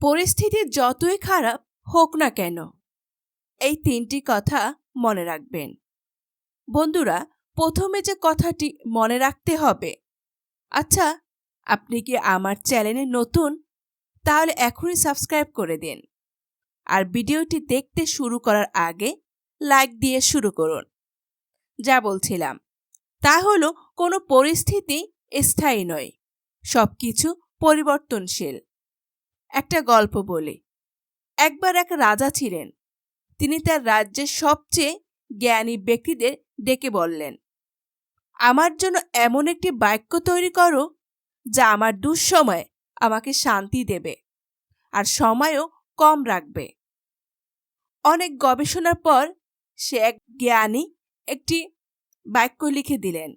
পরিস্থিতি যতই খারাপ হোক না কেন, এই তিনটি কথা মনে রাখবেন। বন্ধুরা, প্রথমে যে কথাটি মনে রাখতে হবে, আচ্ছা, আপনি কি আমার চ্যানেলে নতুন? তাহলে এখনই সাবস্ক্রাইব করে দিন। আর ভিডিওটি দেখতে শুরু করার আগে লাইক দিয়ে শুরু করুন। যা বলছিলাম তা হলো, কোনো পরিস্থিতি স্থায়ী নয়, সবকিছু পরিবর্তনশীল। একটা গল্প বলি। একবার এক রাজা ছিলেন। তিনি তার রাজ্যের সবচেয়ে জ্ঞানী ব্যক্তিদের ডেকে বললেন, আমার জন্য এমন একটি বাক্য তৈরি করো যা আমার দুঃসময়ে আমাকে শান্তি দেবে আর সময়ও কম রাখবে। অনেক গবেষণার পর সে এক জ্ঞানী একটি বাক্য লিখে দিলেন,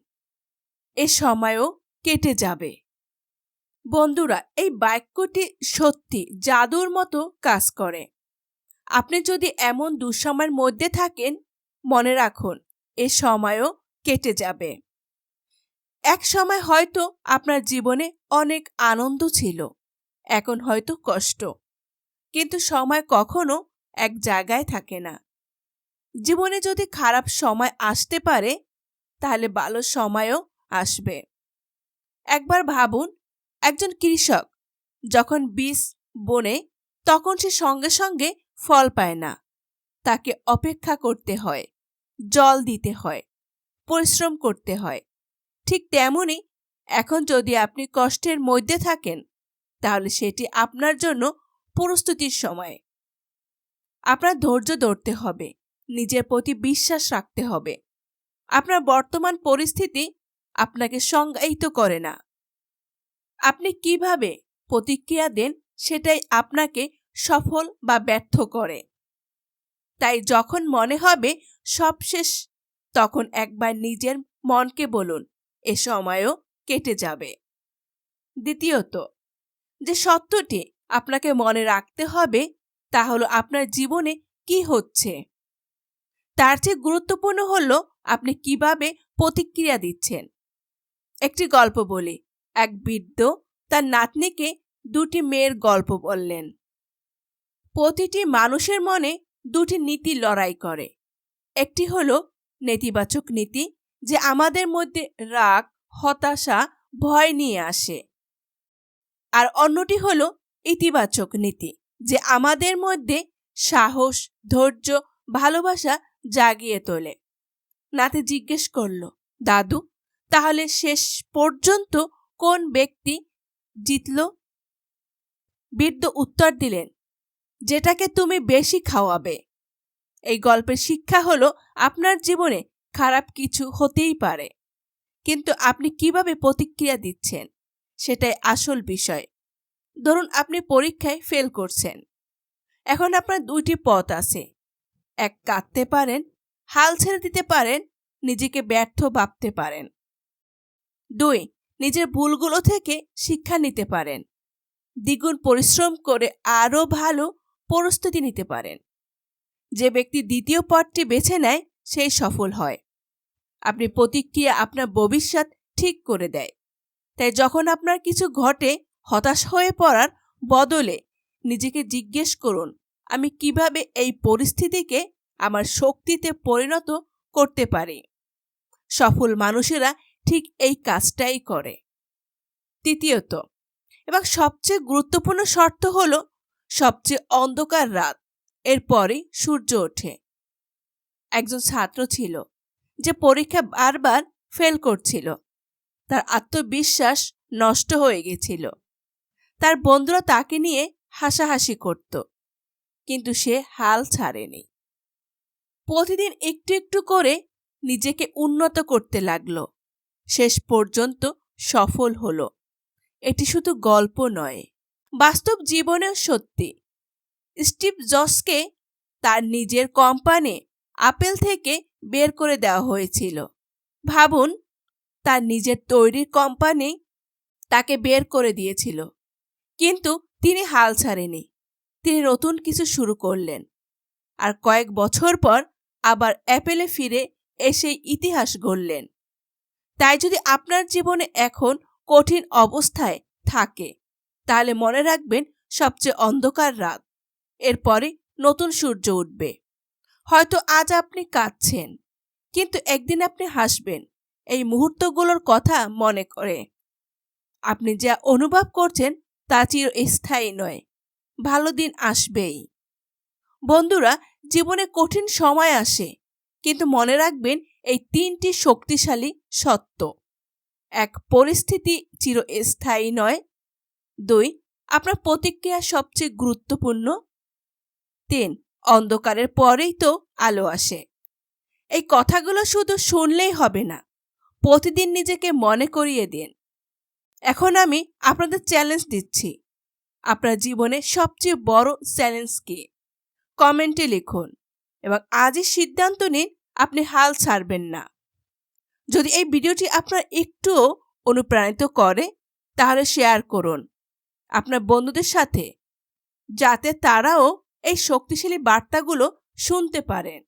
এ সময়ও কেটে যাবে। বন্ধুরা, এই বাক্যটি সত্যি জাদুর মতো কাজ করে। আপনি যদি এমন দুঃসময়ের মধ্যে থাকেন, মনে রাখুন এ সময়ও কেটে যাবে। এক সময় হয়তো আপনার জীবনে অনেক আনন্দ ছিল, এখন হয়তো কষ্ট, কিন্তু সময় কখনো এক জায়গায় থাকে না। জীবনে যদি খারাপ সময় আসতে পারে, তাহলে ভালো সময়ও আসবে। একবার ভাবুন, একজন কৃষক যখন বীজ বোনে তখন সে সঙ্গে সঙ্গে ফল পায় না। তাকে অপেক্ষা করতে হয়, জল দিতে হয়, পরিশ্রম করতে হয়। ঠিক তেমনি এখন যদি আপনি কষ্টের মধ্যে থাকেন, তাহলে সেটি আপনার জন্য প্রস্তুতির সময়। আপনার ধৈর্য ধরতে হবে, নিজের প্রতি বিশ্বাস রাখতে হবে। আপনার বর্তমান পরিস্থিতি আপনাকে সংজ্ঞায়িত করে না। আপনি কিভাবে প্রতিক্রিয়া দেন সেটাই আপনাকে সফল বা ব্যর্থ করে। তাই যখন মনে হবে সব শেষ, তখন একবার নিজের মনকে বলুন, এ সময়ও কেটে যাবে। দ্বিতীয়ত, যে সত্যটি আপনাকে মনে রাখতে হবে তা হলো আপনার জীবনে কি হচ্ছে। তার চেয়ে গুরুত্বপূর্ণ হলো আপনি কিভাবে প্রতিক্রিয়া দিচ্ছেন। একটি গল্প বলি। এক বৃদ্ধ তার নাতনিকে দুটি মেয়ের গল্প বললেন। প্রতিটি মানুষের মনে দুটি নীতি লড়াই করে। একটি হলো নেতিবাচক নীতি, যে আমাদের মধ্যে রাগ, হতাশা, ভয় নিয়ে আসে। আর অন্যটি হলো ইতিবাচক নীতি, যে আমাদের মধ্যে সাহস, ধৈর্য, ভালোবাসা জাগিয়ে তোলে। নাতি জিজ্ঞেস করল, দাদু, তাহলে শেষ পর্যন্ত কোন ব্যক্তি জিতল? বৃদ্ধ উত্তর দিলেন, যেটাকে তুমি বেশি খাওয়াবে। এই গল্পের শিক্ষা হলো, আপনার জীবনে খারাপ কিছু হতেই পারে, কিন্তু আপনি কিভাবে প্রতিক্রিয়া দিচ্ছেন সেটাই আসল বিষয়। ধরুন আপনি পরীক্ষায় ফেল করছেন। এখন আপনার দুইটি পথ আছে। এক, কাঁদতে পারেন, হাল ছেড়ে দিতে পারেন, নিজেকে ব্যর্থ ভাবতে পারেন। 2, নিজের ভুলগুলো থেকে শিক্ষা নিতে পারেন, দ্বিগুণ পরিশ্রম করে আরও ভালো প্রস্তুতি নিতে পারেন। যে ব্যক্তি দ্বিতীয় পথটি বেছে নেয় সেই সফল হয়। আপনি প্রতিক্রিয়া আপনার ভবিষ্যৎ ঠিক করে দেয়। তাই যখন আপনার কিছু ঘটে, হতাশ হয়ে পড়ার বদলে নিজেকে জিজ্ঞেস করুন, আমি কিভাবে এই পরিস্থিতিকে আমার শক্তিতে পরিণত করতে পারি। সফল মানুষেরা ঠিক এই কাজটাই করে। তৃতীয়ত, এবং সবচেয়ে গুরুত্বপূর্ণ শর্ত হলো, সবচেয়ে অন্ধকার রাত এরপরে সূর্য ওঠে। একজন ছাত্র ছিল যে পরীক্ষা বারবার ফেল করছিল। তার আত্মবিশ্বাস নষ্ট হয়ে গেছিল। তার বন্ধুরা তাকে নিয়ে হাসাহাসি করত, কিন্তু সে হাল ছাড়েনি। প্রতিদিন একটু একটু করে নিজেকে উন্নত করতে লাগলো। শেষ পর্যন্ত সফল হলো। এটি শুধু গল্প নয়, বাস্তব জীবনেও সত্যি। স্টিভ জবসকে তার নিজের কোম্পানি আপেল থেকে বের করে দেওয়া হয়েছিল। ভাবুন, তার নিজের তৈরি কোম্পানি তাকে বের করে দিয়েছিল, কিন্তু তিনি হাল ছাড়েনি। তিনি নতুন কিছু শুরু করলেন, আর কয়েক বছর পর আবার অ্যাপেলে ফিরে এসে ইতিহাস গড়লেন। তাই যদি আপনার জীবনে এখন কঠিন অবস্থায় থাকে, তাহলে মনে রাখবেন, সবচেয়ে অন্ধকার রাত, এরপরে নতুন সূর্য উঠবে। হয়তো আজ আপনি কাঁদছেন, কিন্তু একদিন আপনি হাসবেন এই মুহূর্তগুলোর কথা মনে করে। আপনি যা অনুভব করছেন তা চিরস্থায়ী নয়, ভালো দিন আসবেই। বন্ধুরা, জীবনে কঠিন সময় আসে, কিন্তু মনে রাখবেন এই তিনটি শক্তিশালী সত্য। ১. পরিস্থিতি চিরস্থায়ী নয়। ২. আপনার প্রতিক্রিয়া সবচেয়ে গুরুত্বপূর্ণ। ৩. অন্ধকারের পরেই তো আলো আসে। এই কথাগুলো শুধু শুনলেই হবে না, প্রতিদিন নিজেকে মনে করিয়ে দিন। এখন আমি আপনাদের চ্যালেঞ্জ দিচ্ছি। আপনার জীবনে সবচেয়ে বড় চ্যালেঞ্জ কি? কমেন্টে লিখুন এবং আজই সিদ্ধান্ত নিন আপনি হাল ছাড়বেন না। যদি এই ভিডিওটি আপনার একটুও অনুপ্রাণিত করে, তাহলে শেয়ার করুন আপনার বন্ধুদের সাথে, যাতে তারাও এই শক্তিশালী বার্তাগুলো শুনতে পারেন।